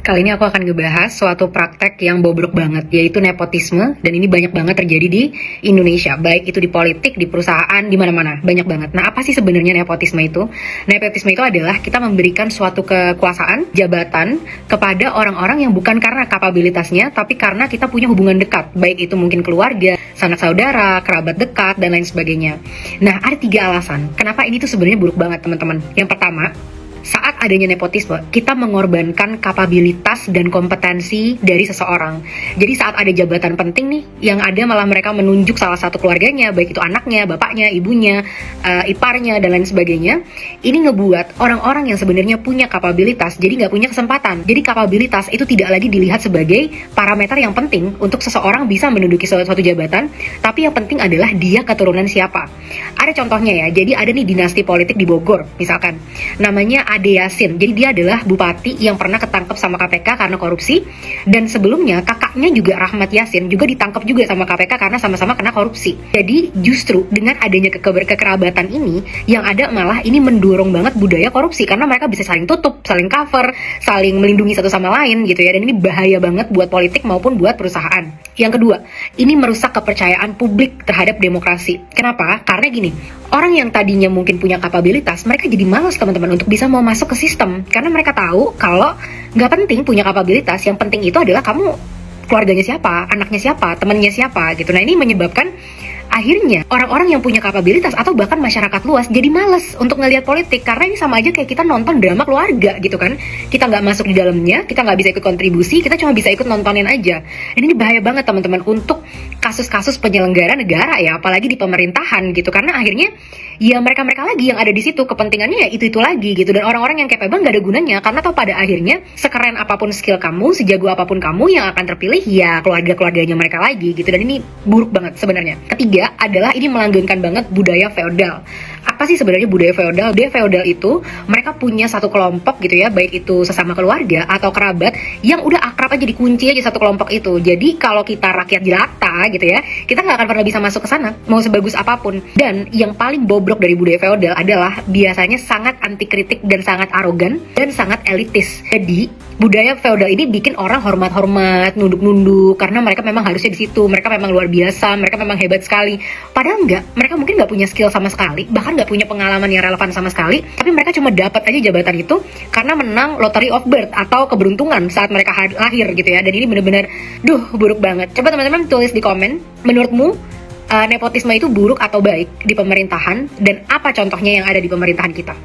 Kali ini aku akan ngebahas suatu praktek yang bobrok banget, yaitu nepotisme, dan ini banyak banget terjadi di Indonesia, baik itu di politik, di perusahaan, di mana-mana, banyak banget. Nah, apa sih sebenarnya nepotisme itu? Nepotisme itu adalah kita memberikan suatu kekuasaan, jabatan, kepada orang-orang yang bukan karena kapabilitasnya, tapi karena kita punya hubungan dekat, baik itu mungkin keluarga, sanak saudara, kerabat dekat, dan lain sebagainya. Nah, ada 3 alasan kenapa ini tuh sebenarnya buruk banget, teman-teman. Yang pertama, saat adanya nepotisme, kita mengorbankan kapabilitas dan kompetensi dari seseorang. Jadi saat ada jabatan penting nih, yang ada malah mereka menunjuk salah satu keluarganya, baik itu anaknya, bapaknya, ibunya, iparnya, dan lain sebagainya. Ini ngebuat orang-orang yang sebenarnya punya kapabilitas, jadi nggak punya kesempatan. Jadi kapabilitas itu tidak lagi dilihat sebagai parameter yang penting untuk seseorang bisa menduduki suatu jabatan, tapi yang penting adalah dia keturunan siapa. Ada contohnya ya, jadi ada nih dinasti politik di Bogor, misalkan. Namanya Ade Yasin. Jadi dia adalah bupati yang pernah ketangkep sama KPK karena korupsi, dan sebelumnya kakaknya juga Rahmat Yasin juga ditangkap juga sama KPK karena sama-sama kena korupsi. Jadi justru dengan adanya kekerabatan ini, yang ada malah ini mendorong banget budaya korupsi karena mereka bisa saling tutup, saling cover, saling melindungi satu sama lain gitu ya. Dan ini bahaya banget buat politik maupun buat perusahaan. Yang kedua, ini merusak kepercayaan publik terhadap demokrasi. Kenapa? Karena gini, orang yang tadinya mungkin punya kapabilitas, mereka jadi malas teman-teman untuk bisa mau masuk ke sistem, karena mereka tahu kalau nggak penting punya kapabilitas, yang penting itu adalah kamu keluarganya siapa, anaknya siapa, temannya siapa gitu. Nah, ini menyebabkan akhirnya orang-orang yang punya kapabilitas atau bahkan masyarakat luas jadi males untuk ngelihat politik, karena ini sama aja kayak kita nonton drama keluarga gitu kan. Kita nggak masuk di dalamnya, kita nggak bisa ikut kontribusi, kita cuma bisa ikut nontonin aja. Dan ini bahaya banget teman-teman untuk kasus-kasus penyelenggara negara ya, apalagi di pemerintahan gitu, karena akhirnya ya mereka-mereka lagi yang ada di situ, kepentingannya ya itu lagi gitu. Dan orang-orang yang capable nggak ada gunanya, karena tau pada akhirnya sekeren apapun skill kamu, sejago apapun kamu, yang akan terpilih ya keluarga-keluarganya mereka lagi gitu. Dan ini buruk banget sebenarnya. Ketiga adalah ini melanggengkan banget budaya feodal. Apa sih sebenarnya budaya feodal? Budaya feodal itu mereka punya satu kelompok gitu ya, baik itu sesama keluarga atau kerabat yang udah akrab aja, dikunci aja satu kelompok itu. Jadi kalau kita rakyat jelata gitu ya, kita nggak akan pernah bisa masuk ke sana mau sebagus apapun. Dan yang paling bobrok dari budaya feodal adalah biasanya sangat anti kritik dan sangat arogan dan sangat elitis. Jadi budaya feodal ini bikin orang hormat-hormat, nunduk-nunduk karena mereka memang harusnya di situ, mereka memang luar biasa, mereka memang hebat sekali. Padahal enggak, mereka mungkin nggak punya skill sama sekali, bahkan nggak punya pengalaman yang relevan sama sekali, tapi mereka cuma dapat aja jabatan itu karena menang lottery of birth atau keberuntungan saat mereka lahir gitu ya. Dan ini bener-bener buruk banget. Coba teman-teman tulis di komen, menurutmu nepotisme itu buruk atau baik di pemerintahan, dan apa contohnya yang ada di pemerintahan kita?